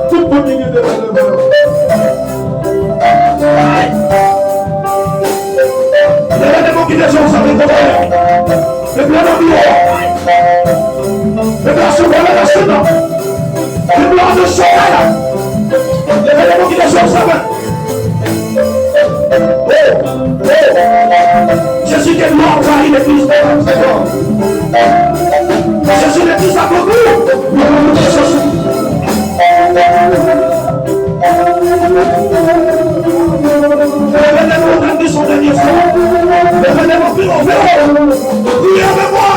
Tout le monde qui est devant le l'événement qui descend, ça va être le blanc le blanc se voit la nationale. Le blanc de soleil. L'événement qui descend, ça va. Jésus est mort, il est plus Jésus n'est plus à beaucoup. L'événement a dit son dernier frère. L'événement plus ouvert. Priez avec moi.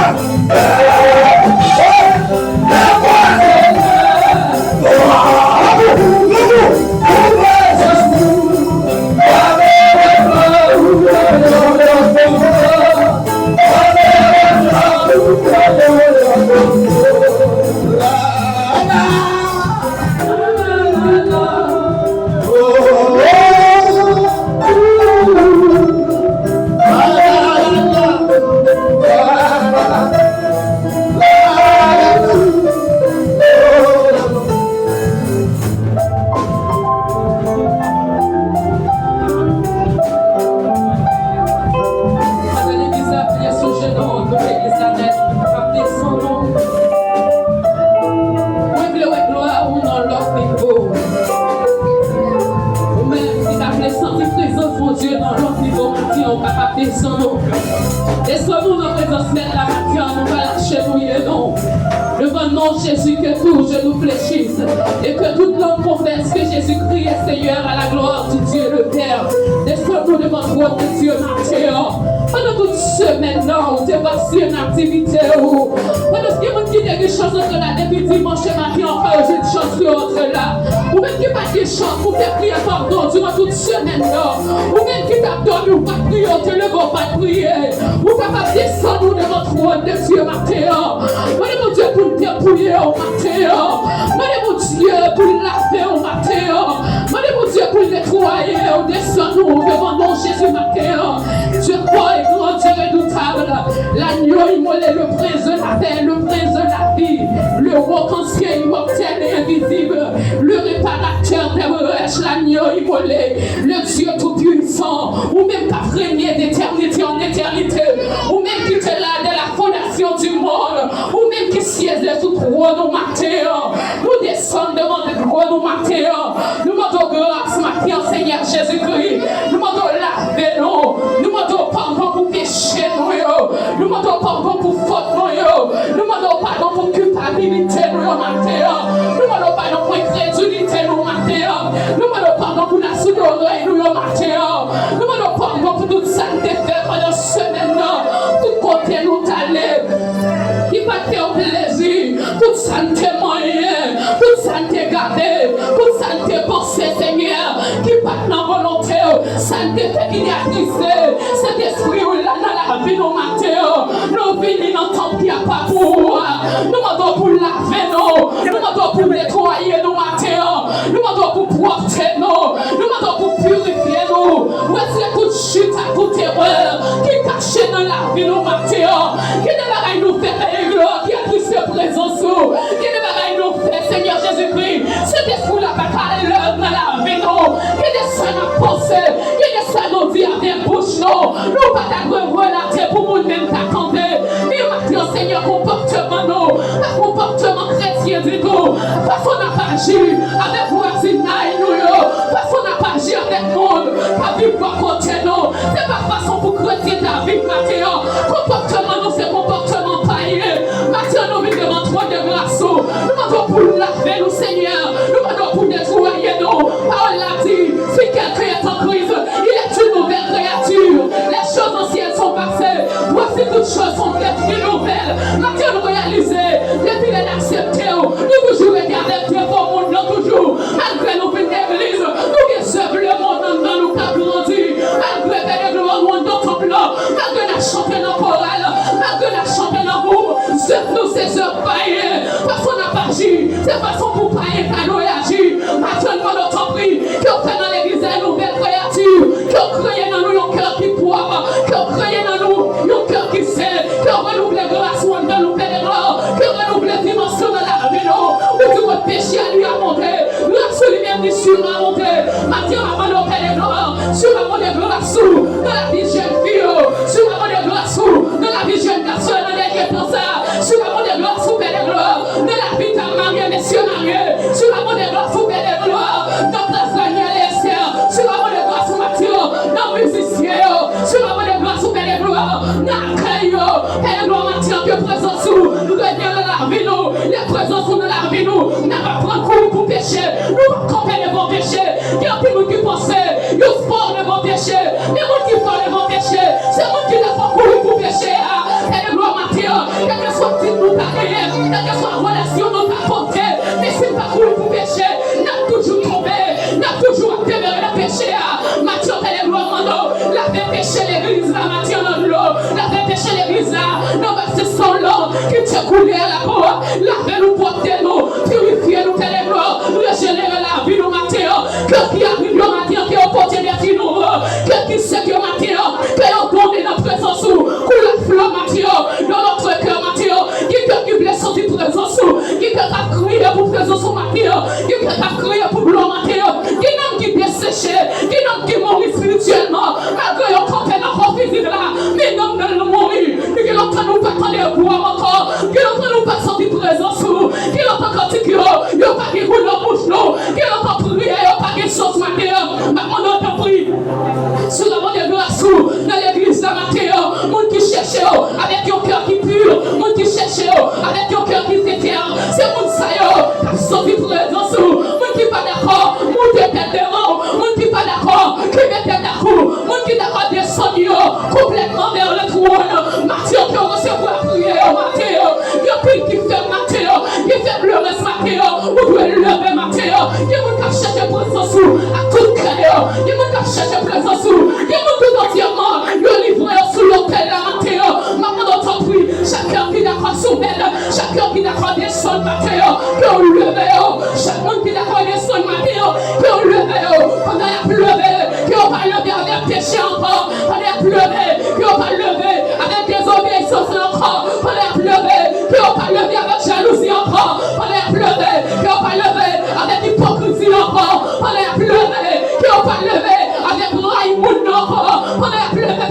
Jésus, que tout genou fléchisse et que toute langue confesse que Jésus-Christ est Seigneur à la gloire du Dieu le Père. Descends-nous devant le trône de Dieu matin. Pendant toute semaine, on t'est passé une activité. Pendant ce qui est des choses entre là, depuis dimanche matin, encore j'ai une chance entre là. Ou même qui pas de chance pour faire prier pardon durant toute semaine. Ou même qui t'a donné ou pas prier, on te lève pas prier. Ou capable de descendre devant le trône de Dieu matin. Mon Dieu pour te prier au matin. Mon Dieu pour laver au matin. Mon Dieu pour nettoyer. Descends-nous devant mon Jésus matin. Dieu croit et grand Dieu redoutable. L'agneau immolé, le prince de la paix, le prince de la vie. Le roc ancien, immortel et invisible. Le réparateur des brèches, l'agneau immolé. Le Dieu tout-puissant. Ou même pas régné d'éternité en éternité. Ou même qui était là dès la fondation du monde. Ou même qui siège sous trône au matin. Nous descendons devant le trône au matin. Nous demandons grâce matin, Seigneur Jésus-Christ. Nous demandons laver nous. Nous demandons pardon pour péché nous. Nous demandons pardon pour faute nous. Nous demandons pardon pour culpabilité nous matin. Nous demandons pardon pour incrédulité nous matin. Nous demandons pardon pour la soudoreille nous matin. Nous demandons pardon pour toute santé fait pendant la semaine. Tout côté nous t'allait. Qui va te au plaisir. Toute santé moyenne. Toute santé gardée. Toute santé pensée Seigneur. Qui va dans volonté. Santé fait qu'il y a glissé. Cet esprit là dans la vie nous matin. Nous venons dans temps qui a pas pour. Nous demandons pour laver nous. Nous demandons pour nettoyer nous matin. Nous demandons pour porter nous. Nous demandons pour purifier nous. Où est-ce que toute chute à toute erreur qui est cachée dans la vie nous matin. Qui ne va nous faire gloire, qui a pris sa présence. Qui ne va nous faire Seigneur Jésus-Christ. Cet esprit là va parler l'œuvre dans la vie nous. Qui descend à penser. Qui descend à nous dire avec bouche nous. Nous pas t'agreuver relater pour nous même t'attendre. Mais maintenant Seigneur comportement nous. Un comportement chrétien du tout. Parce qu'on n'a pas agi avec voisinage nous. Parce qu'on n'a pas agi avec le monde. Pas vivre par côté nous. C'est pas façon pour chrétien ta vie maintenant. Comportement nous c'est comportement païen. Maintenant nous venons devant toi de grâce. Nous demandons pour laver nous Seigneur. Nous demandons pour nettoyer nous. Parole l'a dit. Si quelqu'un est en crise, il est une nouvelle créature. Les choses anciennes sont passées. Voici toutes choses sont devenues nouvelles. Maintenant nous réaliser. Depuis les accepter. Nous toujours regarder Dieu pour le monde toujours. Malgré nous venir l'église. Nous qui servons le monde dans nous qu'a grandi. Malgré les gloires dans ton plan. Malgré la chanter dans chorale. Malgré la chanter dans vous. Nous ces œuvres païennes. Parce qu'on n'a pas agi. C'est façon pour païen qu'à nous agir. Maintenant notre prix. Qu'on fait dans l'église une nouvelle créature. Qu'on crée dans nous un cœur qui poire. Qu'on crée dans nous un cœur qui sait. Qu'on renouvelle grâce dans nous fait des gloires. Qu'on renouvelle dimension dans la vie. Où tu vas pécher à lui. sur ma montée. Mathieu m'a demandé au Père de gloire. Sur ma montée de gloire sous. Dans la vie jeune fille. Sur ma montée de gloire sous. Dans la vie jeune garçon. Dans les derniers pour ça. Sur ma montée de gloire sous Père de gloire. Dans la vie ta mariée, messieurs mariés. Sur ma montée de gloire sous Père de gloire. Dans la Daniel et Esther. Sur ma montée de gloire sous Mathieu. Dans musicien. Sur ma montée de gloire sous Père de gloire. Dans Caillou. Père de gloire Mathieu. Que présence sous. Nous revenons dans la vie nous. Les présences sont dans la vie nous. N'a pas prendre coup pour pécher. Nous ne camper les bons péchés. Il y a plus de monde qui pensait. Il y a sport les bons péchés. Les gens qui font les bons péchés. C'est moi qui n'a pas couru pour pécher. Et le gloire Mathieu. Quel que soit le type nous t'a créé. Quelle que soit la relation nous t'a porté. Mais c'est pas couru pour pécher. N'a toujours trompé. N'a toujours déméré le péché. Mathieu, et le gloire Mando. La fait pécher l'église là. Mathieu, dans l'eau. La fait pécher l'église là. Non, mais c'est son long qui t'a coulé à la croix. La fait nous porter nous. Purifier nous, telle gloire. Régénérer la vie nous, Mathieu. Que qui arrive au matin, qui est au porté des nous. Que qui sait que Mathieu. Que l'on donne notre présence sous. Que la flamme, Mathieu. Dans notre cœur, Mathieu. Qui voulait sortir présence sous. Qui peut crier pour présence sous, Mathieu. Qui peut crier pour gloire, Mathieu. Qui n'aime qui desséché. Qui n'aime qui mourit spirituellement. Malgré qu'on campait dans notre physique là. Mais non, nous mourir. Qui l'entend nous pas attendre pour encore. Qui l'entend nous pas sortir présence sous. Qui l'entend quand il y a pas qui roule dans bouche nous. Qui l'entend prier. Il n'y a pas qui chose, Mathieu. Maman, on te prie. Sur la mode de grâce dans l'église de Mathieu. Monde qui cherche avec un cœur qui pur. Monde qui cherche avec un cœur qui s'éterne. C'est monde ça qui a sorti présence. Monde qui pas d'accord. Monde qui est devant. Monde qui pas d'accord. Qui met tête à coup. Monde qui d'accord descendre complètement vers le trône. Mathieu qui a recevoir prière. Mathieu. Il y a plus qui fait Mathieu. Qui fait pleurer Mathieu. Vous devez lever Mathieu. Il y a monde qui cherche présence à tout cœur. Il y a monde qui cherche présence. Il y a monde tout entièrement. Le livre sous l'autel de Mathieu. Maman dans ton prix. Chacun qui d'accord soumettre. Chacun qui d'accord descendre Mathieu. Que on leve. Chacun qui d'accord descendre Mathieu. Que on leve. Pendant la pleurer. Que on va lever avec péché encore. Pendant la pleurer. Que on va lever avec désobéissance encore. Pendant la pleurer. Que on va lever avec jalousie encore. Pendant la pleurer. Que on va lever avec hypocrisie encore. Pendant la pleurer. Que on va lever avec raïmoun encore. Pendant la pleurer.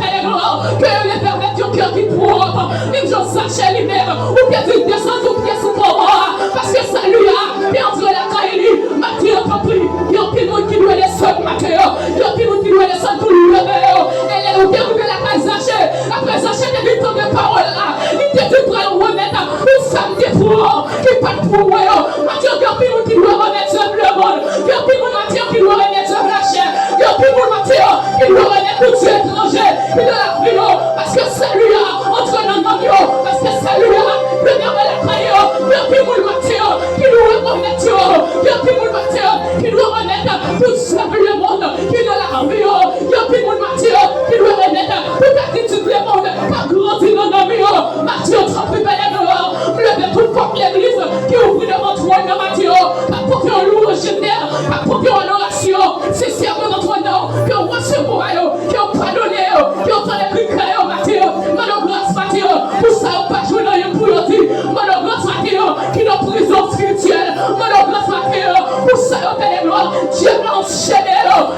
Que les perversions qui ont qui propre. Même je sache lui-même. Ou que tu descends ou pièce ou pour moi. Parce que ça lui a. Et entre la caille. Mathieu a compris. Il y a un monde qui doit descendre Mathieu. Il y a un monde qui doit descendre pour lui lever. Elle est au début de la caille Zaché. Après Zaché de lui tomber parole là. Il te dit pour le remettre. Ou samedi pour. Qui pas pour moi. Mathieu, il y a un monde qui doit remettre sur le monde. Il y a un monde Mathieu qui doit remettre sur la chair. Il y a un monde Mathieu qui doit remettre pour Dieu étranger. Il doit la vie. Parce que c'est lui là. Entre nos noms. Parce que c'est lui là. Le mien de la caille. Il y a un monde Mathieu qui doit remettre. Il y a un monde Mathieu qui doit remettre pour sauver le monde. Qui doit la vie. Il y a un monde Mathieu qui doit remettre pour attitude le monde. Pas grandir dans nos vies. Mathieu, trop préparé dehors. Levez tout porte l'église qui ouvre devant toi, Mathieu. Pas pour qu'on loue au génère. Pas pour qu'on oration. C'est servant dans ton nom. Qu'on recevoir. Qu'on pardonne. Qu'on t'en est plus clair, Mathieu. Mon grâce, Mathieu. Pour ça, on pas jouer dans une poule. Mon grâce, Mathieu. Qui est en prison spirituelle. Mon grâce, Mathieu. Pour ça, on fait les gloires. Dieu m'a enchaîné.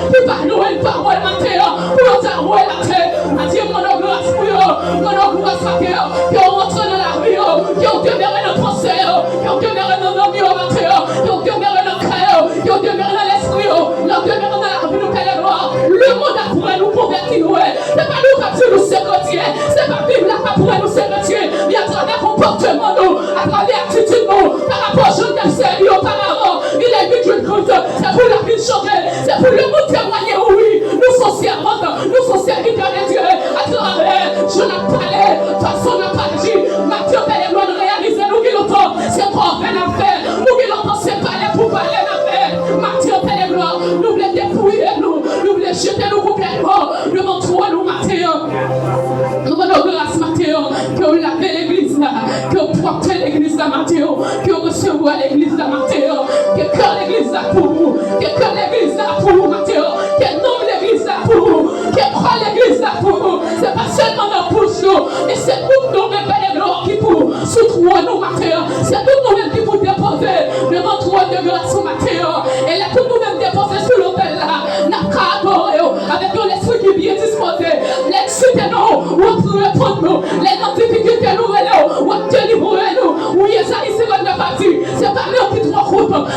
Il va nous une parole, Mathieu. Pour t'envoyer la terre. Mathieu, mon grâce, mon grâce, Mathieu. Qu'on rentre dans la vie. Qu'on demeure dans notre pensée. Qu'on demeure dans nos vies, Mathieu. Qu'on demeure dans notre cœur. Qu'on demeure dans l'esprit. Qu'on demeure dans la vie, nous fait les gloires. Le monde a pour nous convertir. C'est pas nous qui nous secrétiers. C'est pas Bible là qui pourrait nous secrétier. Mais à travers comportement, nous, à travers attitude, nous, par rapport à Jean servi auparavant, il est vite une croûte. C'est pour la vie changer. C'est pour le monde témoigner, oui. Nous sommes servantes. Nous sommes serviteurs de Dieu. À travers, je n'ai pas parlé. Façon n'a pas dit. Mathieu fait les lois de réaliser. Nous qui l'entendons. C'est trop rien à faire. Nous qui l'entendons, c'est parler pour parler à faire. Mathieu fait les gloires. Nous voulons dépouiller nous. Nous voulons jeter nous complètement. Devant toi, nous, Mathieu. Nous voulons grâce, Mathieu. Que vous lavez l'église là. Que vous portez l'église là, Mathieu. Que vous recevez l'église là, Mathieu. Que cœur l'église là pour vous. Que cœur l'église là pour vous, Mathieu. Que nom l'église là pour vous. Que croix l'église là pour vous. C'est pas seulement dans bouche nous. Mais c'est tout nous-mêmes, Père de gloire, qui pour soutenir nous, Mathieu. C'est tout nous-mêmes qui pour déposer devant toi de grâce, Mathieu. Et là, tout nous-mêmes déposer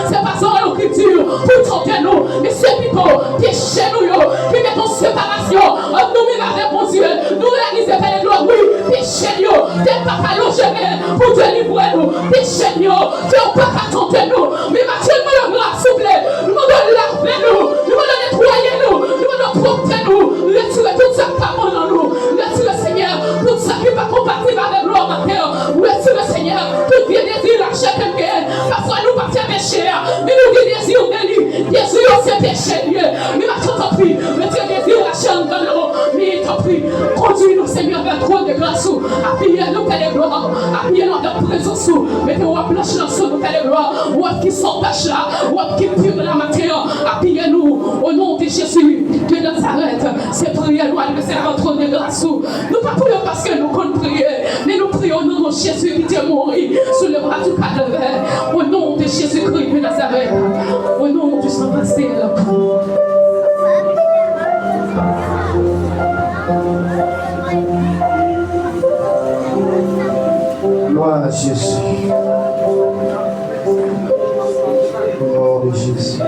c'est pas ça l'écriture pour tenter nous, mais c'est plutôt péché nous, qui met en séparation entre nous-mêmes avec mon Dieu. Nous réalisons par les lois, oui, péché nous, t'es pas qu'à loger pour délivrer nous, péché nous, t'es pas qu'à tenter nous, mais actuellement le grâce, s'il vous plaît, nous devons laver nous, nous devons nettoyer nous, nous devons protéger nous, retirer tout ça qui n'est pas dans nous, retirer Seigneur, tout ça qui n'est pas compatible avec l'homme à terre, retirer Seigneur, tout bien désir, la chair qu'elle gagne, parfois nous partons péché, mais nous avons désir délit, désir c'est péché, mais maintenant t'en prie, retire désir, la chair dans l'eau, mais t'en prie, conduis-nous Seigneur vers trop de grâce, appuyez-nous par les gloires, appuyez-nous dans ta présence, mettez-nous à planche dans ce nous par les gloires, ou qui s'entache là, ou qui pure la matière, appuyez-nous au nom de Jésus, Dieu de Nazareth, c'est prier, nous allons faire votre trône de grâce, nous pas prions parce que nous comptons prier, mais nous prions au nom de Jésus qui est mort sur le bras du calvaire, au nom de Jésus-Christ de Nazareth, au nom du Saint-Pasteur. Gloire à Jésus. Au nom de Jésus.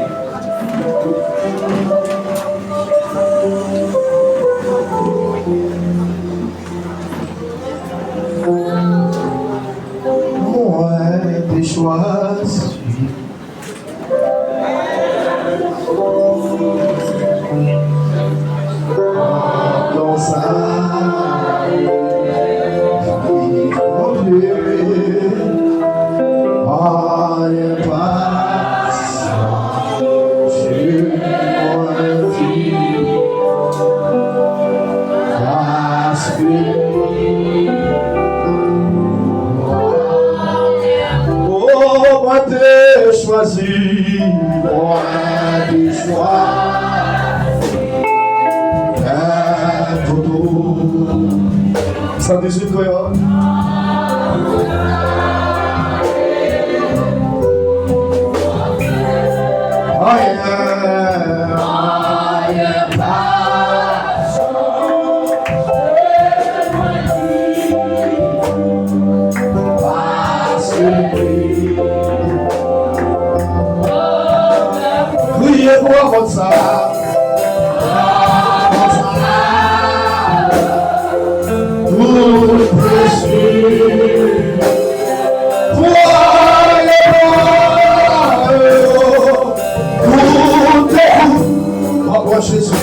Moi, t'ai choisi. Dans ça. Choisi, moi du choix, ça dit une créole. Comme ça, pour le précieux, pour Jésus.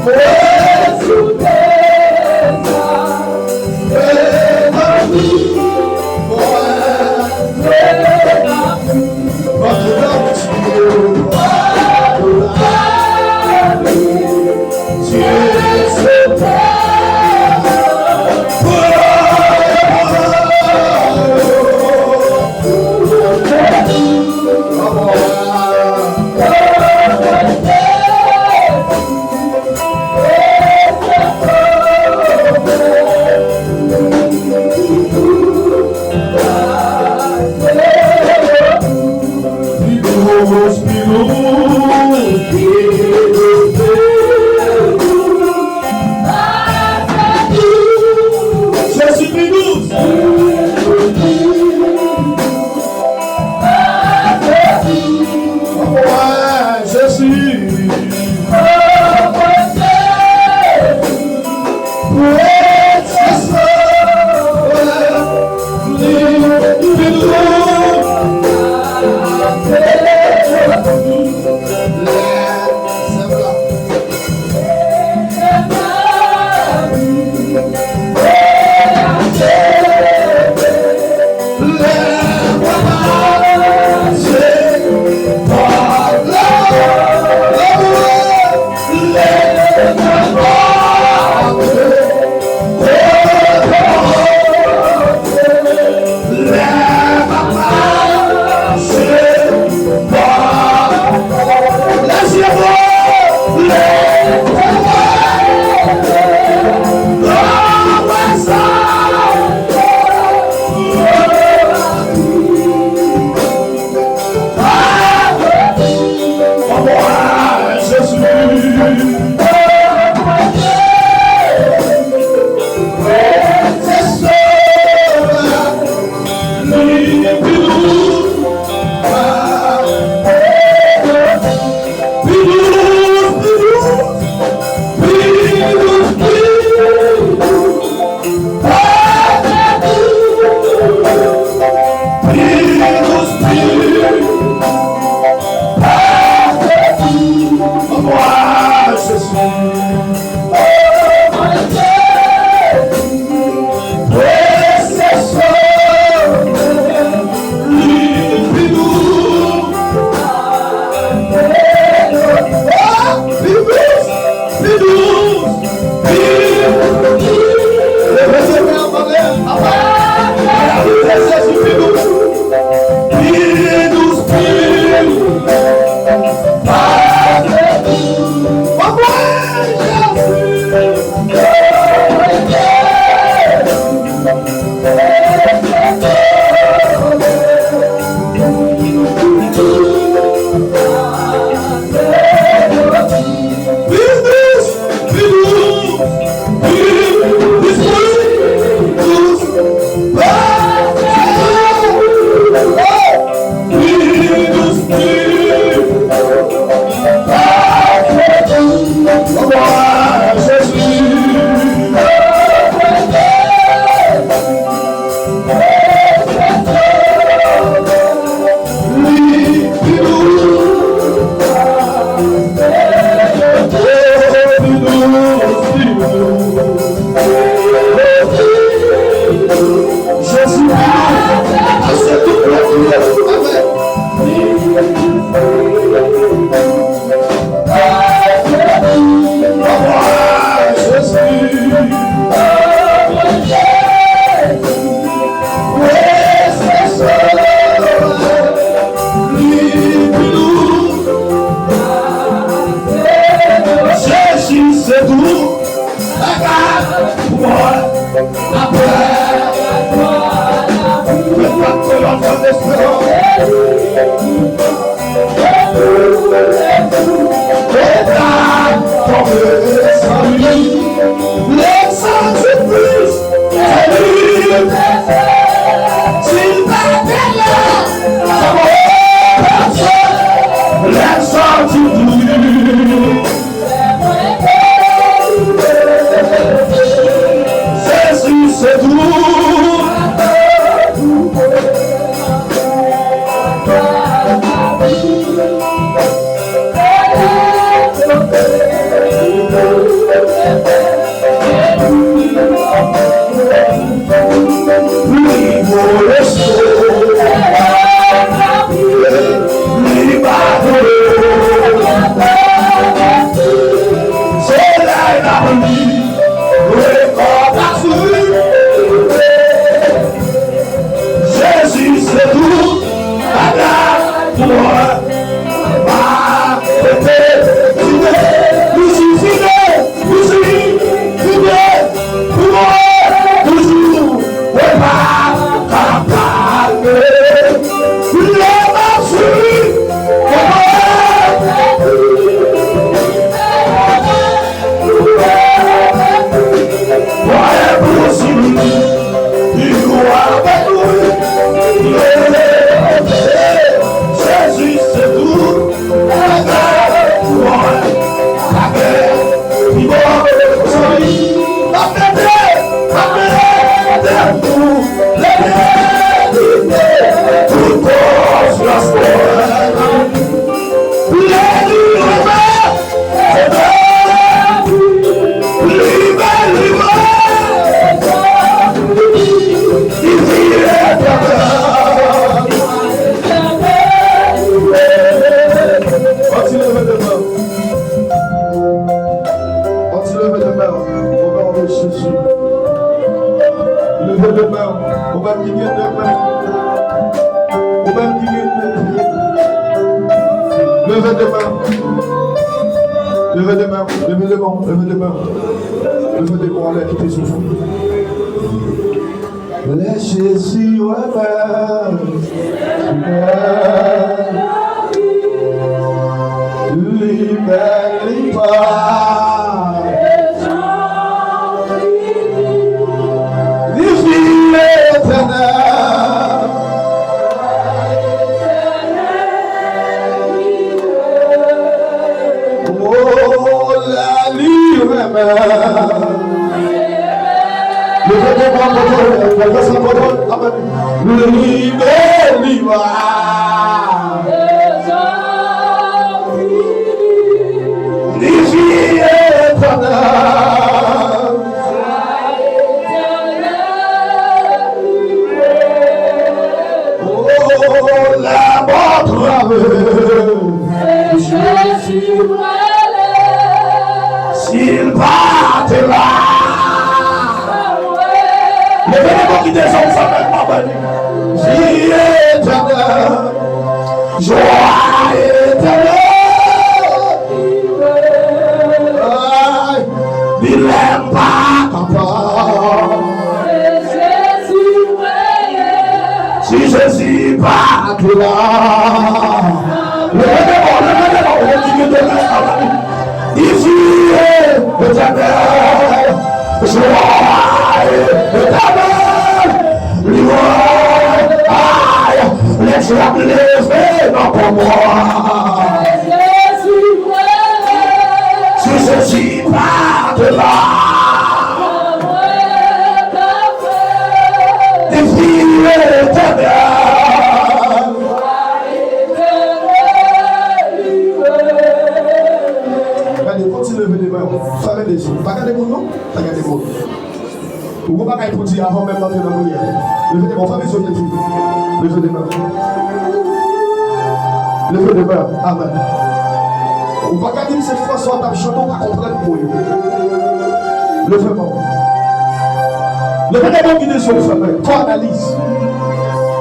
Jésus,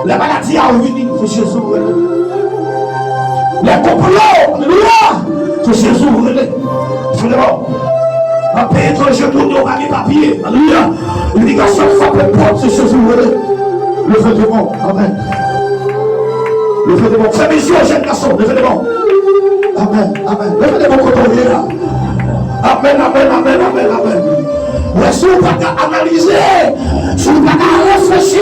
La maladie a ruiné, c'est Jésus. Les complots, alléluia, c'est Jésus. Finalement, on peut être genou, on va les papiers, alléluia. L'immigration, ça peut prendre, c'est Jésus. Le feu du monde, amen. Le feu du monde, c'est mission, jeune garçon, le feu du monde. Amen, amen. Le feu du monde, quand on vient là. Amen, amen, amen, amen, amen. Mais si vous ne pouvez pas analyser, si vous ne pouvez pas réfléchir,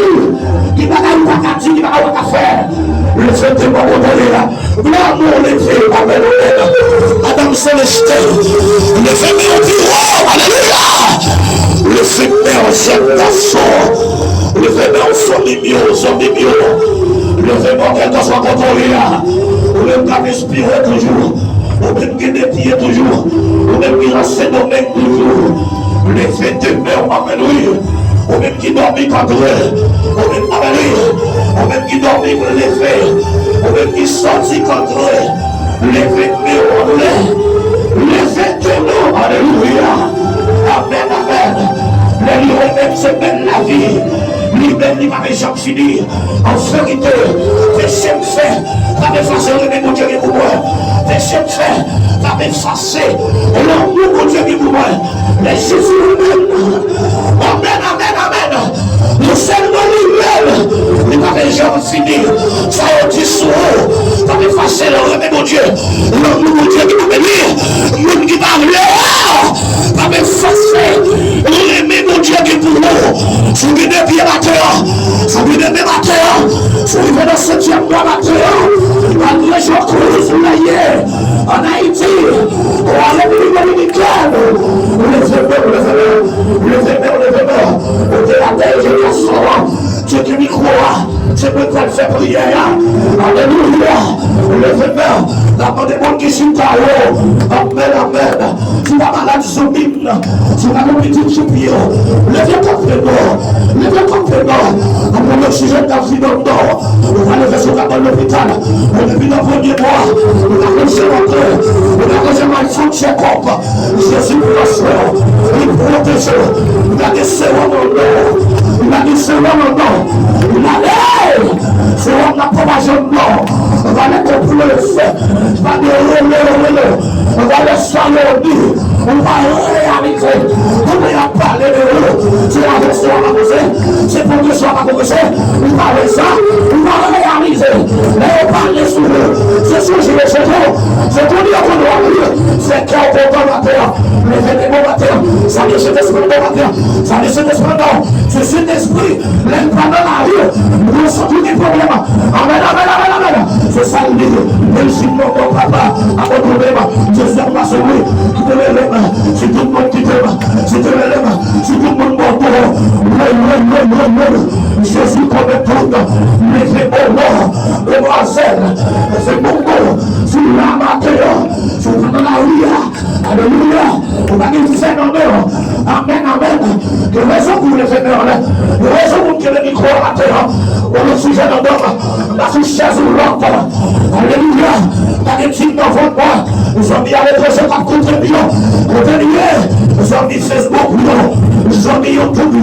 il ne va pas dire, il ne va pas faire. Le fait de m'abandonner là, l'amour les fait, amen, amen. Adam Célestin, le fait de au bureau, alléluia. Le fait de au jeune garçon, le fait de au zombie mio, le fait de quel que soit contrôlé là, le cas respirer toujours. Ou même qui des pieds toujours. Ou même qui reste domaine toujours. Les faits demeurent, alléluia. Ou même qui dormit contre eux. Ou même, alléluia. Ou même qui dormit pour les faits. Ou même qui sortit contre eux. Les faits demeurent. Les faits demeurent, alléluia. Amen, amen. Les lions même se mènent la vie. Lui-même, il m'avait jamais fini. En vérité, péché me fait. Pas m'effacer le même Dieu qui est pour moi. Péché me fait. Pas m'effacer l'amour de Dieu qui est pour moi. Mais Jésus lui-même. Amen, amen, amen. Le seulement lui-même. Il m'avait jamais fini. Ça a été sous haut. Pas m'effacer le même Dieu. L'amour de Dieu qui m'a béni. L'homme qui m'a béni. Pas m'effacer le même Dieu qui est pour moi. Si vous venez bien la terre, si vous venez bien la terre, si vous venez dans ce 7e mois la terre, malgré je crois sur l'aïe, en Haïti, ou en République dominicaine, au-delà des générations, Dieu qui m'y croit, c'est peut-être faire prière. Alléluia. Levez-moi. D'abord des gens qui sont à haut. Amen, amen. Tu vas malade sur mine. Tu vas le petit choupier. Levez complètement. Levez complètement. Après le sujet d'accident, on va lever sur dans l'hôpital. On est venu dans le premier mois. On a reçu rentrer. On a reçu ma femme check-up. Jésus protège. Il protège. Il a des sérum en or. Il a des sérum en or. Il a l'air. C'est l'approbation de l'or. On va les compléter. On va les on va les soigner. On va réaliser. On va parler de eux. C'est la version à poser. C'est pour que ça va commencer. On va faire ça. On va réaliser. Mais on parle sur eux. C'est ce que je vais chercher. C'est qu'on dit qu'on doit dire. C'est qu'il y a un bon matin. Les vêtements matin. Ça vient cet esprit de matin. Ça vient cet esprit de c'est cet esprit. Les pendant la rue. Nous sommes tous des problèmes. Amen, amen, amen, amen. C'est ça le livre. Même si mon papa a mon problème, je sais pas celui qui te lève. C'est tout le monde qui t'aime. C'est tout le monde. C'est tout le monde Jésus comme tout. Mais c'est bon mort. Demoiselle. C'est bon mort. Sur la matière. Sur la rue. Alléluia. On va dire c'est non. Amen, amen. Que raison pour les faire là. Que raison pour que le micro à terre. On le sujet d'un homme. La chaise ou l'autre. Alléluia. Pas de petits dans votre bois. Nous sommes mis à l'étranger par contribution. Nous sommes mis Facebook. Nous sommes mis YouTube.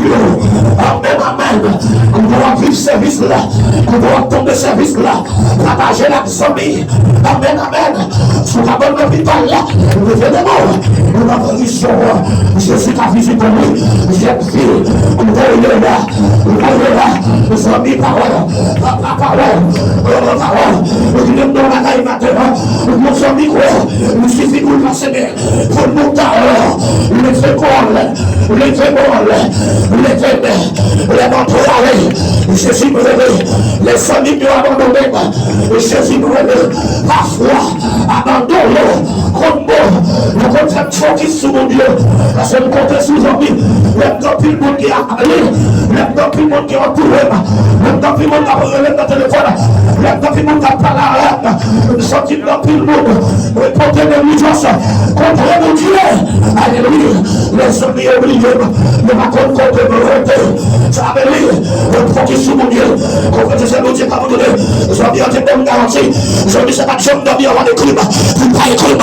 Amen, amen. Qu'on doit vivre service là. Qu'on doit tomber service là. Partager la famille. Amen, amen. Sur la bonne hôpital là. Nous devons des morts. Nous avons guérison. Jésus t'a visité lui. J'ai vu. Nous voyons là. Nous voyons là. Nous sommes mis parole. Parole. Nous sommes dans la caille maintenant. Nous sommes mis quoi. Il suffit pour passer pour le monter alors. Les fécoles. Les fécoles. Les fécoles. Les montrées. Jésus me réveille. Les familles nous abandonnent. Jésus nous réveille. Parfois, abandonne. Comme bon. Nous comptons focus sur mon Dieu. Parce que nous comptons sur nos amis. Même dans tout le monde qui a appelé. Même dans tout le monde qui a entouré. Même dans tout le monde qui a relèvé dans le téléphone. Même dans tout le monde qui a parlé à l'âme. Nous sommes dans tout le monde. Nous portons des religions. Contre mon Dieu. Alléluia. Les amis oubliés. Nous ne comptons contre nos volontés. Alléluia. Nous focus sur mon Dieu. Contre ces Dieu pas vous donner. Nous avons bien des bonnes garanties. Nous avons dit c'est pas de chambre dormir avant d'écrire. Pour ne pas écrire.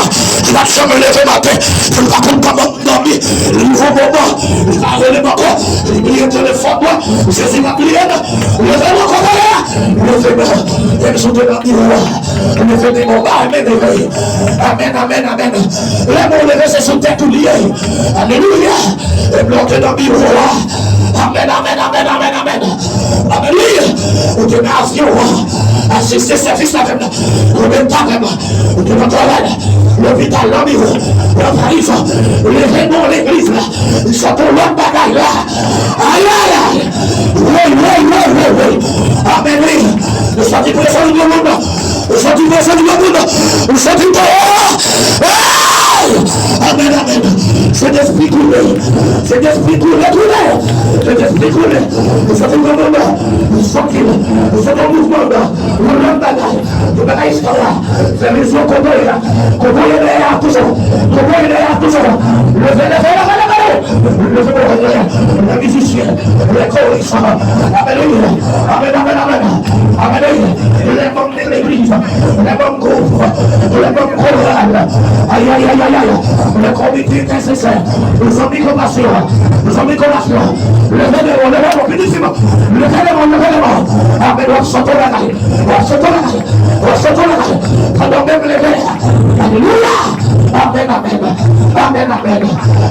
Tu vas jamais lever matin. Tu ne vas pas comment dormir. Le nouveau moment. Tu vas relever encore. Tu vas le téléphone. Jésus m'a prié. Levez-moi encore là. Levez-moi. Et nous sommes de la miroir. Nous faisons des combats. Amen, amen, amen. Les mots levés, c'est sous tête ou lié. Alléluia. Et bloqué dans le miroir. Amen, amen, amen, amen, amen. Alléluia. Ou tu mets avion. Assister service là même. Ou même pas même. Ou tu vas travailler. L'hôpital, l'amigo, le paris, les rénons, l'église là. Ils sont pour l'autre bagaille là. Aïe, aïe, aïe. Oui. Amen, oui. Nous sommes du présent du monde. Nous sommes du présent du monde. Nous sommes du dehors. Amen, amen. Je cet esprit coulé, cet esprit coulé, cet esprit coulé, cet mouvement, cet mouvement, le bagaille, le bagaille histoire, c'est les yeux qu'on voit là, toujours, le musicien, les choristes, amen, les membres de l'église, les membres groupes, les membres chorales, aïe, le comité nécessaire, nous sommes mis compassion, le vénément, bénissement, le vénément, amen, on s'entend la caille, pendant même les verres, alléluia, amen,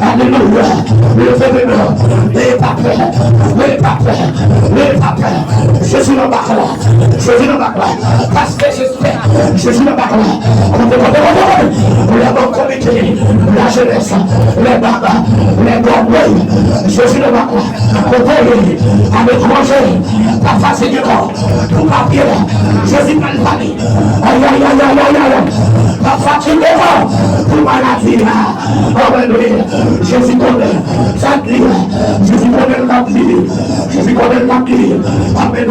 alléluia, le vénément, les papiers, Jésus le bac là, parce que j'espère, Jésus le bac là, les bons comités, la jeunesse, les babas, les bons Jésus le bac là, pour payer, à l'étranger, la face du corps, pour papier, Jésus pas le panier, aïe, la fatigue pour maladie, Jésus connaît, ça dit, Jésus connaît la vie, Jésus connaît la vie, amen,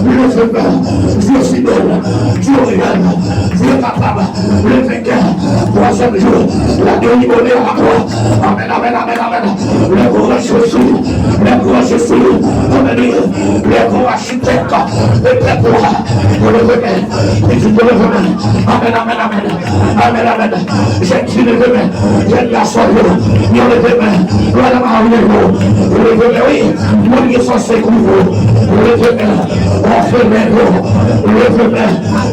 le Seigneur, Dieu fidèle, Dieu réel, Dieu capable, le vainqueur, troisième jour, la dernière monnaie à la croix, amen, le grand Jésus, le grand architecte, le peuple, le remède, amen, j'ai le remède, j'ai la soirée, il y a le remède, voilà ma le remède, oui, mon Dieu s'en s'est couvert, le remède, on fait le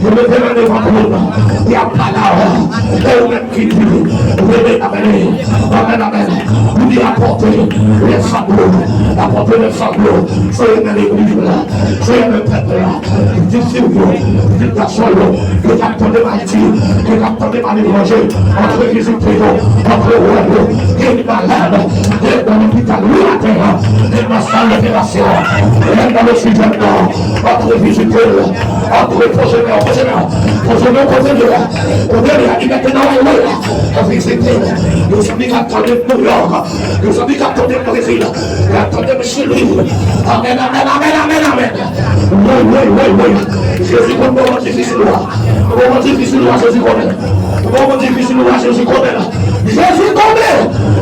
remède devant nous, il n'y a pas là, et même qui dit, amen, vous dites apporter les sanglots, soyez dans l'église là, soyez dans le peuple là, dites Sylvio, dites Gasolo, que t'attendez Maïti, que t'attendez ma l'étranger, entre visiter, entre Ouélo, qui est malade, qui est dans l'hôpital, oui la terre, qui est dans la salle d'opération, qui est dans le sujet entre visiter, entre posez-nous, il est maintenant là, visiter, nous sommes attendés New York, nous sommes attendés Brésil, attendez monsieur lui, amen, oui, Jésus connaît le moment difficile, Jésus connaît,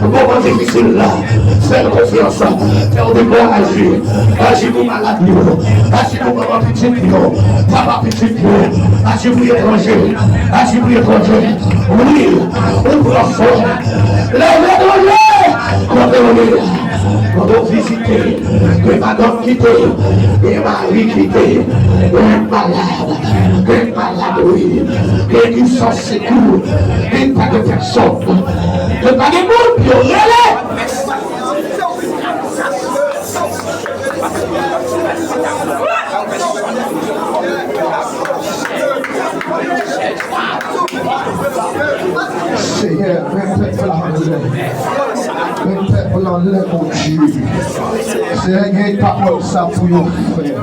le moment difficile là, fais confiance, fais de gloire agir pour malade, agir pour maman petite, papa petite, agir pour étranger, oui, on prend fort, quand on visiter, que madame quitte, que mari quitte, que malade, oui, que qui sont secours, que pas de personne, que pas de monde, qui relève. Seigneur, peuple en l'air, mon Dieu. Seigneur, il n'y a pas comme ça pour vous faire.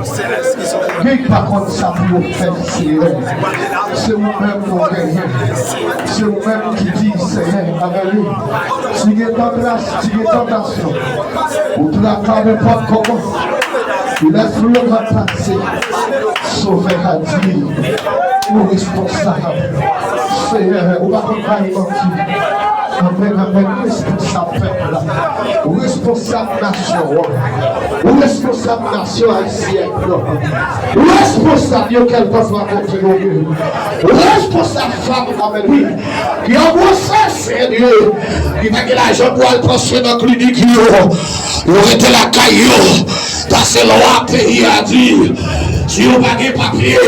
Il n'y a pas comme ça pour vous faire, Seigneur. C'est vous-même pour gagner. C'est vous-même qui dit, Seigneur, avec lui. Si il y a tant grâce, si il y a tentation, vous ne l'accordez pas comment. Il laisse le grand passer. Sauver à Dieu. Nous responsables. Seigneur, on va comprendre Amen, responsable peuple, responsable nation haïtienne, responsable de quel peuple contre nous, responsable femme, amen, oui, qui a bossé, Seigneur, qui n'a que l'argent pour aller penser dans la clinique, il aurait été la caillou, parce que le pays a dit, si vous n'avez pas de papier,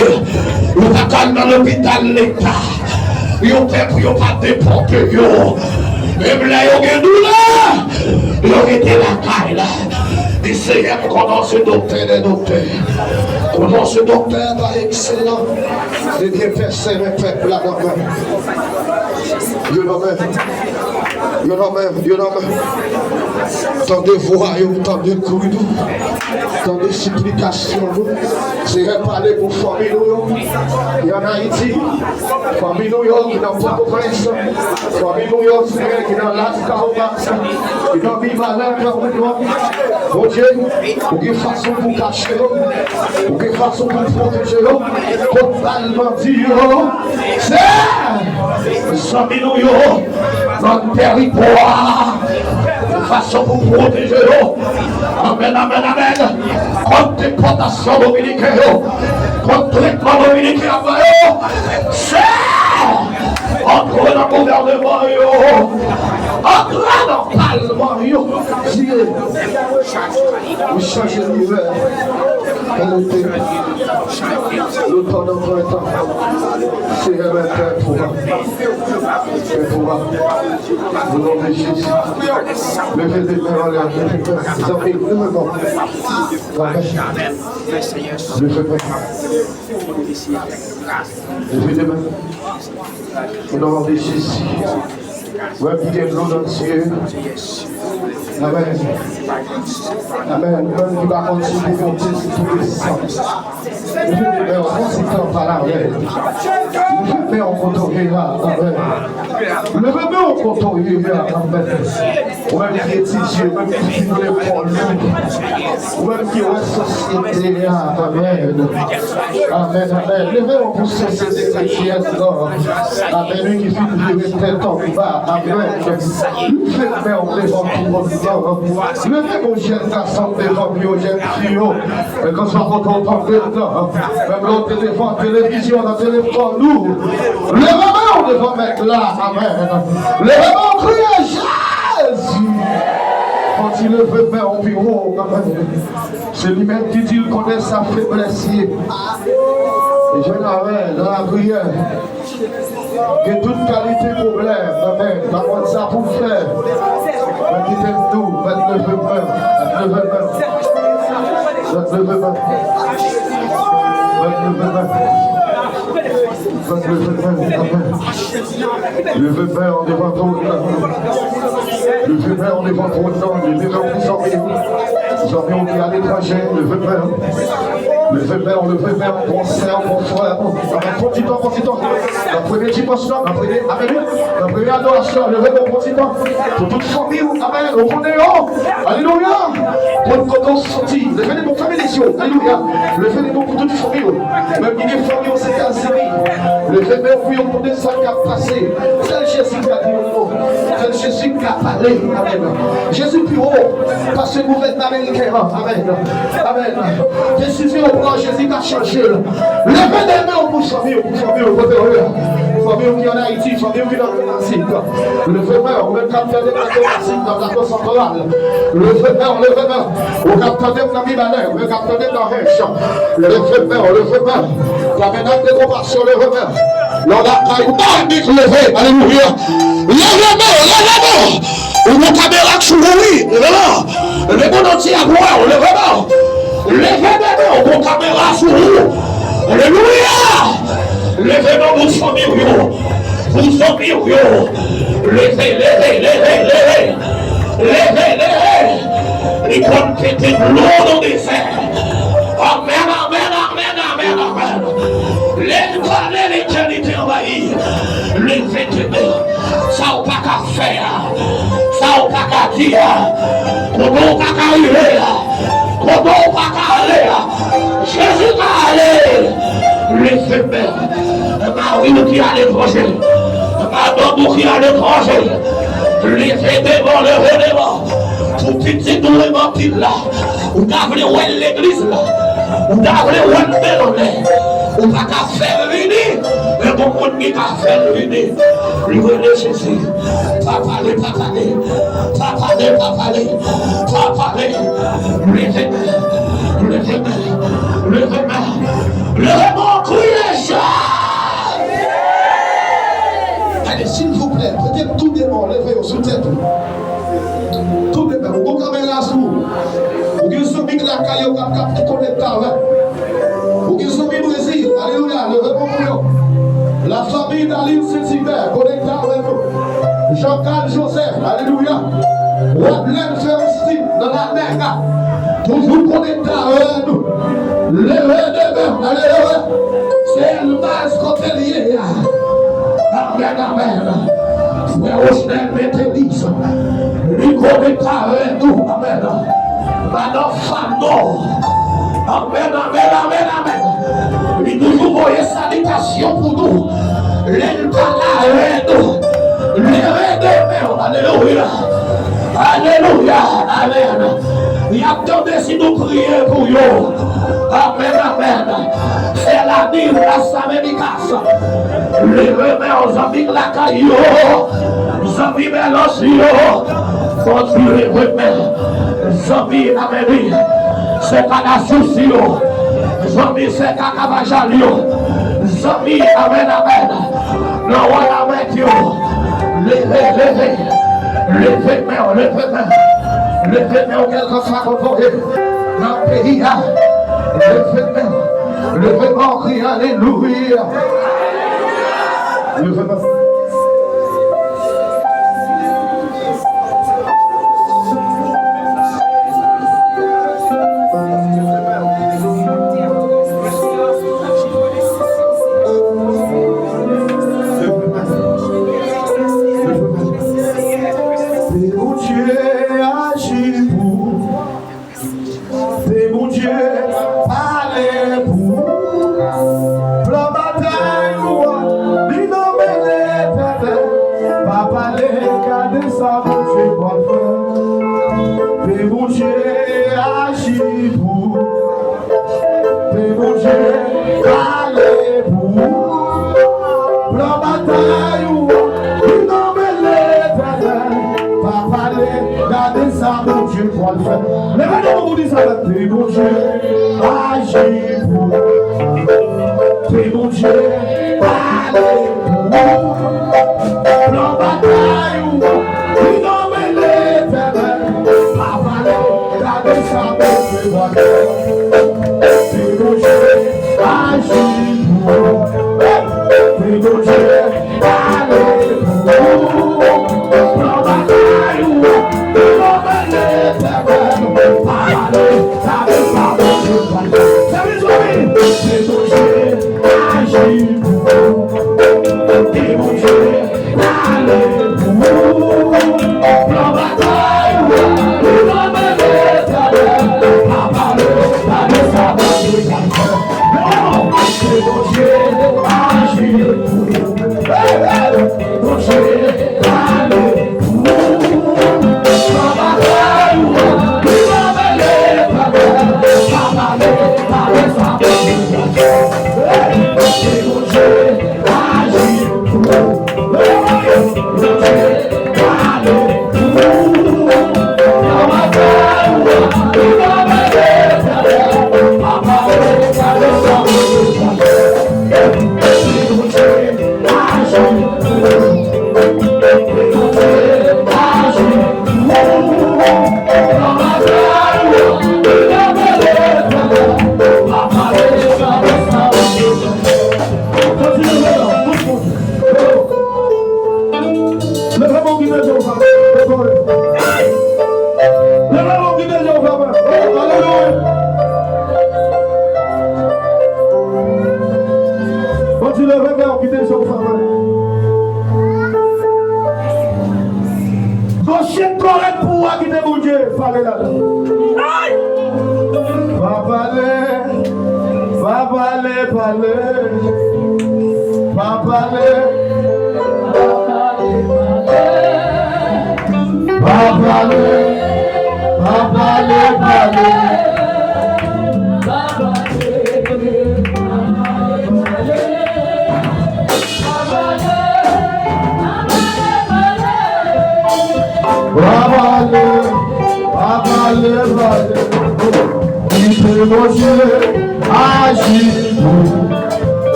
vous n'avez pas dans l'hôpital de l'État. Yo peuple yo pas déporté yo. Même là yo gen douleur. Yo été la caille là. Et Seigneur commence docteur des docteurs. Commence docteur par excellent. Et bien personne ne peuple là-dedans. Yo Tant de voix, tant de coups, tant de supplications. C'est réparé pour famille nous. Il y en a Haïti, famille nous qui n'ont pas de prince, famille nous qui n'ont pas de carombax, qui n'ont pas de malin comme nous. Mon Dieu, pour quelle façon pour cacher, pour quelle façon pour protéger, totalement dit, c'est famille nous dans le territoire. Façon pour protéger l'eau. Amen, amen, amen. Contre déportation dominicaine, contre traitement dominicain, c'est entre dans le gouvernement, entre dans le parlement, vous changez l'hiver. Le temps notre temps, c'est remettre pour vous nom de Jésus. Levez des mains en l'air, levez des mains. Vous avez le moment. Levez des mains. Au nom de Jésus. Ouais, puis des l'eau dans le ciel. Amen. Amen. Même qui va continuer à monter sur tous les sens. Je vais en conséquent par la reine. Je vais en contourner là. Amen. Le bébé en contourner là. Amen. Ou même qui est étudié, même qui vit les pôles. Ou même qui est société là. Amen. Amen. Amen. Levez en poussée ces chrétiens là. Amen. Lui qui vit les têtes en bas. Amen. Levez en devant tout le monde. Levez mon jeune garçon devant mon jeune fille. Et quand ça va entendre dedans, même l'autre téléphone, télévision, la téléphone, nous. Levez-moi, on devant mettre là. Amen. Levez-moi, on crie à Jésus. Quand il levait en bureau, c'est lui-même qui dit qu'il connaît sa faiblesse. Et je l'avais dans la prière. Que toute qualité problème, amen. Par contre, ça pour faire. Mais quittez-nous, maintenant je meurs. Le vœu père en devant ton nom. Le vœu père en devant ton nom. Le vœu père en devant ton nom. Nous aurions dit à l'étranger, le vœu père. Le vœu père, le vœu père, ton frère, ton frère. Petit temps. La première dimension, la première adoration, le vœu pour petit temps. Pour toute famille, amen. Au fond des hauts. Alléluia. Pour qu'on sortit. Le vœu pour famille des yeux. Alléluia. Le vœu pour toute famille. Même il y a des familles aux États-Unis. Le vœu père, oui, on connaît ça qui a passé. C'est Jésus qui a dit le mot. C'est Jésus qui a parlé. Amen. Jésus plus haut. Parce que le gouvernement américain. Amen. Amen. Décision au plan Jésus qui a changé. Levez des mains pour famille, famille qui est en Haïti, famille qui est dans le Mexique. Levez main, on met le capteur de la Mexique dans la côte centrale. Levez main, au capteur de la Mibanais, le capteur de la Rèche. Levez main, la menace de compassion, levez main. L'on a caillé, levez, alléluia. Levez main. Ou mon caméra qui oui, levez-moi. Le monde entier à voir, levez-moi. Levez-moi, ou mon caméra sur vous. Alléluia. Levez-moi, vous famille, vous famille, levez. Les grandes pétés de l'eau dans les désert. Amen. Les l'éternité envahie. Levez-moi. Ça n'a pas qu'à faire. Ça n'a pas qu'à dire. Comment on va qu'à arriver. Comment on va qu'à aller. Jésus va aller. Levez-moi. Marie qui a l'étranger. Madame qui a l'étranger. Levez-moi. Pour petit nous les mentir là. On a voulu voir l'église là. On a voulu voir le mélodie. On va qu'à faire venir. Mais bon monde qui va faire venir. Livrez Jésus. Papa. Levez-moi, criez Jésus. Allez, s'il vous plaît, peut-être tout des morts, levez-vous sous tête. Tout des morts, vous avez la sous. Vous avez soumis que la caillou a capté connecté avec. Vous avez soumis Brésil, alléluia, levez-vous pour vous. La famille d'Aline Saint-Hubert, connectée avec nous. Jean-Carl Joseph, alléluia. Wadlen Ferresti, dans la mer, toujours connecté avec nous. Les demain, alléluia. C'est le base côté lié. Amen, amen. Frère Osnel Métélis, lui connecté avec nous. Amen. Madame Fano. Amen, amen, amen, amen. Lui toujours voyez salutation pour nous. Alléluia. Alléluia. Amen. Il y a attendez si nous prions pour vous. Amen. Amen. C'est la vie de la Saménicas. Les remèdes aux amis de la caillou. Les amis de l'océan. Faut tuer les remèdes. Les amis de l'Amérique. C'est pas la souci. Les amis, c'est Kakavajalio. Les amis, amen, amen. Non, on avec you. Levez, quelquefois qu'on voyait dans le pays. Levez, crie, alléluia. Levez.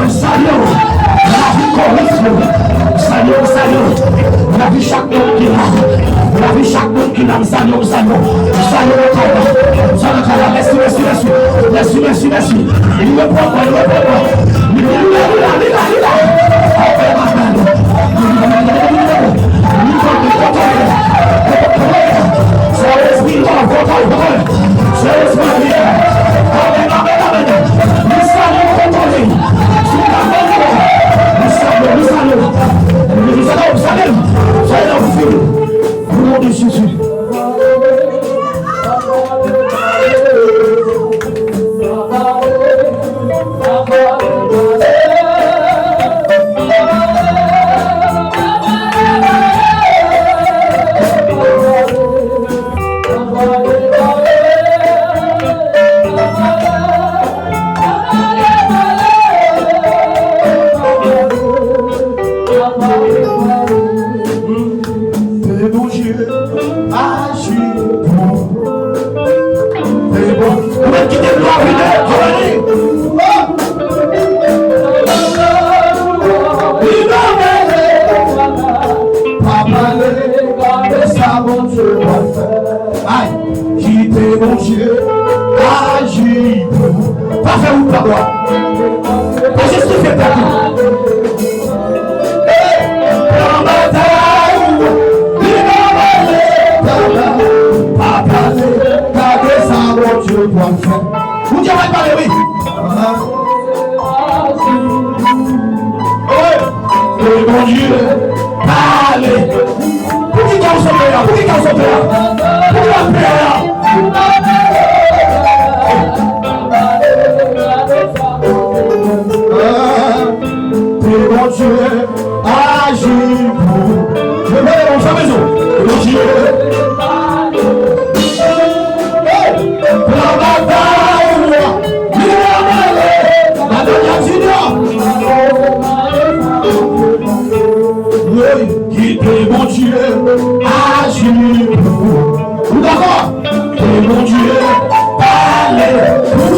Salut, la vie correcte. Salut, la vie chaque monde qui l'a. La vie chaque monde qui l'a. Salut, merci. Il me prend pas. Il Jésus. Mon Dieu, agis pour. Pas faire ou pas droit. Pas juste faire ta vie. En bataille, pas parler, garder ça, mon Dieu, doit le faire. Vous dites, on va parler, oui. Mon Dieu, parlez. Pour qui qu'on s'en fait là? Pour qui qu'on s'en fait là? Pour qui qu'on fait là? Mon Dieu, agis pour. Je vais aller dans sa maison. Mon Dieu, la bataille, la dernière quittez mon Dieu, agis pour. D'accord? Et mon Dieu, parlez pour.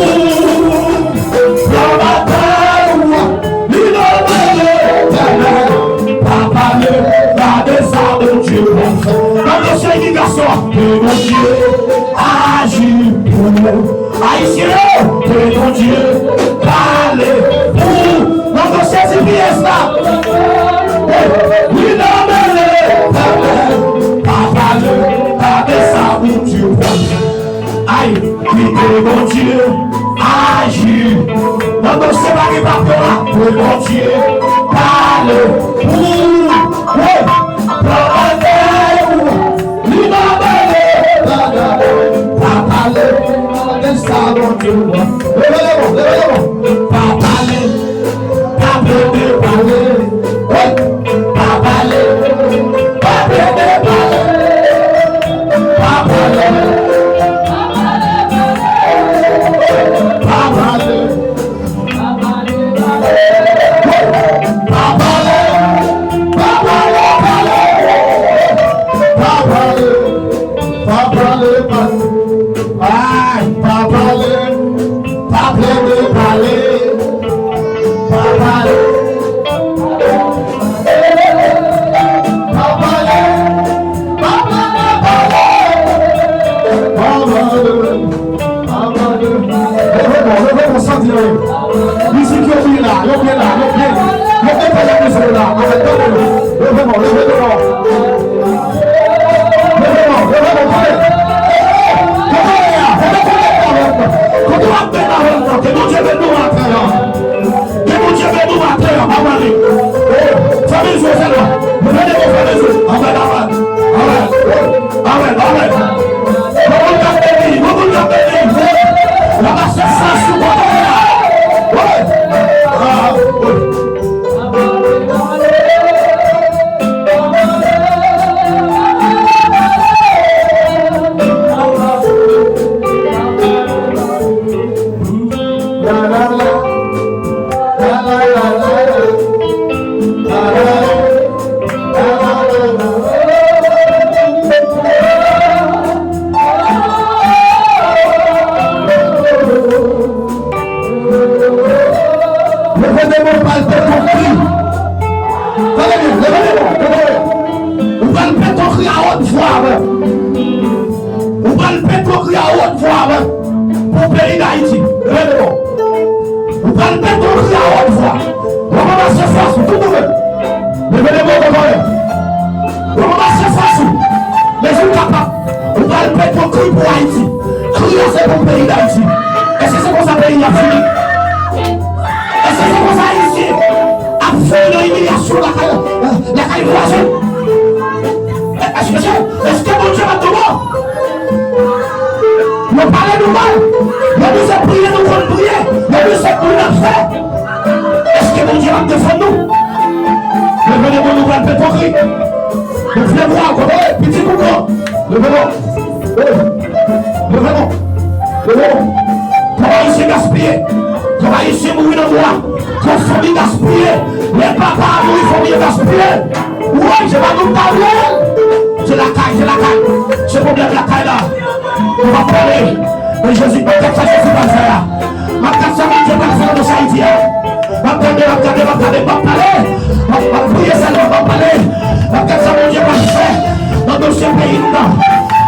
La bataille, mon Dieu, agis pour nous. Haïtien, mon Dieu, parlez pour. Notre dossier, c'est là. Oui, non, mais papa, ça, mon Dieu. Aïe, mon Dieu, agis. Notre dossier, mon Dieu, parlez pour. Levez-moi, palpez ton cri. Levez-moi. Vous palpez ton cri à haute voix. Vous palpez ton cri à haute voix pour le pays d'Haïti. Levez-moi. Vous palpez ton cri à haute voix. Vous commencez force, tout le monde. Levez-moi, vous commencez force. Mais vous capables. Vous palpez ton cri pour Haïti. Criez c'est pour le pays d'Haïti. Est-ce que c'est comme ça que le pays a fini? Est-ce que c'est comme ça ici? A fait une humiliation la caille voisine? Est-ce que mon Dieu va te voir? Nous parlons de mal. Nous nous prier, nous voulons prier. Nous nous prier faire. Est-ce que mon Dieu va te défendre nous? Levez-moi, nous allons faire ton cri. Nous voulons voir comment petit coucou. Levez-moi. Levez-moi. Levez-moi. Comment ici gaspiller? Comment ici mourir dans moi? Comment famille gaspiller? Les papas mourir, famille gaspiller. Oui, je vais nous parler. C'est la caille. C'est le problème de la caille là. On va parler. Mais Jésus, ma tête, ça Jésus va faire. Ma tête, ça va faire dans Haïti. Ma parler. Ma prier, ça va parler. Ma tête, ça va faire dans notre pays.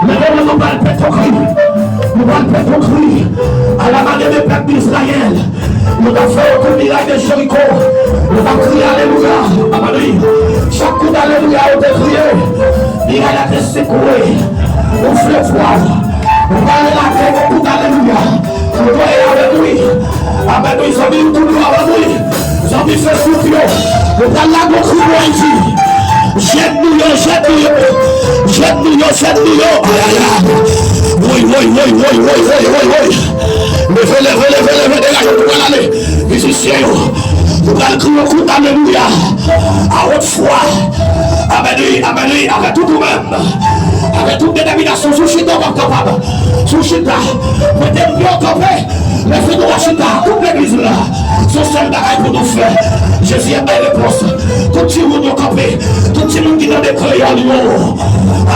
Levez-moi, nous allons faire ton cri. Nous allons faire ton cri. À la manière des peuples d'Israël. Nous allons faire aucun miracle de Jéricho. Nous allons crier Alléluia. Chaque coup d'Alléluia, on te crié. Il a été secoué. On fait froid. On va aller la terre, on coup d'Alléluia. On doit aller avec lui. Avec nous, ils ont mis tout le monde avec lui. Ils ont mis fait souffler. On va là, on crie pour Haïti. Jette-nous. Oui. Levez, dégagez, vous pouvez aller. Musiciens, vous allez crier au coup d'Alléluia. À haute foi. Avec tout vous-même. Avec toute détermination, sous chita, on va capable. Sous chita, mettez bien campé. Laissez-nous à chita, toute l'église là. Son seul bagaille pour nous faire. Jésus a belle réponse. Tout le monde est campé. Tout le monde qui dans des crayons.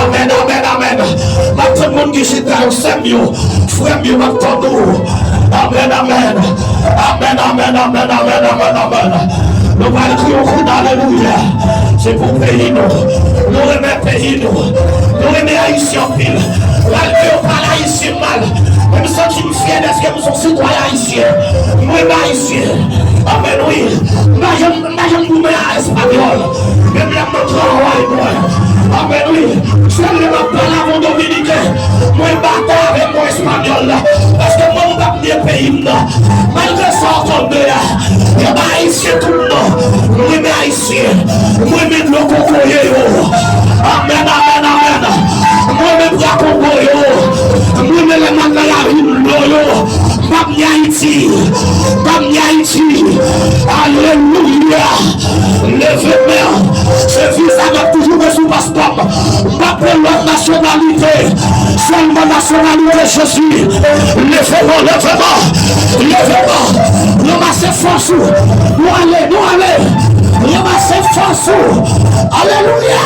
Amen. Ma tout le monde qui chita, on s'aime mieux. Frère mieux, ma tout nous. Amen. Nous allons crier au coup d'Alléluia. C'est pour pays nous. Nous remettons pays nous. Nous remettons Haïtien en pile. Malgré on parle haïtien mal. Même si je suis fier d'être que nous sommes citoyens haïtiens. Nous sommes haïtiens. Amen, oui. Nous sommes espagnol. Même la montre en moi. Amen, oui. Je ne vais pas parler avant dominicain. Moi, je bats avec mon espagnol. Parce que moi, je ne vais pas pays. Malgré ça, on tombe là. Il y a pas haïtien tout le monde. Nous sommes haïtiens. Nous sommes le cocoyer. Amen. Moi-même, bras Congo, moi-même, les mains dans la rue, Bam Haïti, alléluia, levez-moi, ce visa m'a toujours besoin passeport, pas pour l'autre nationalité, seulement nationalité Jésus, levez-moi, ramassez force, nous allez, ramassez force, alléluia.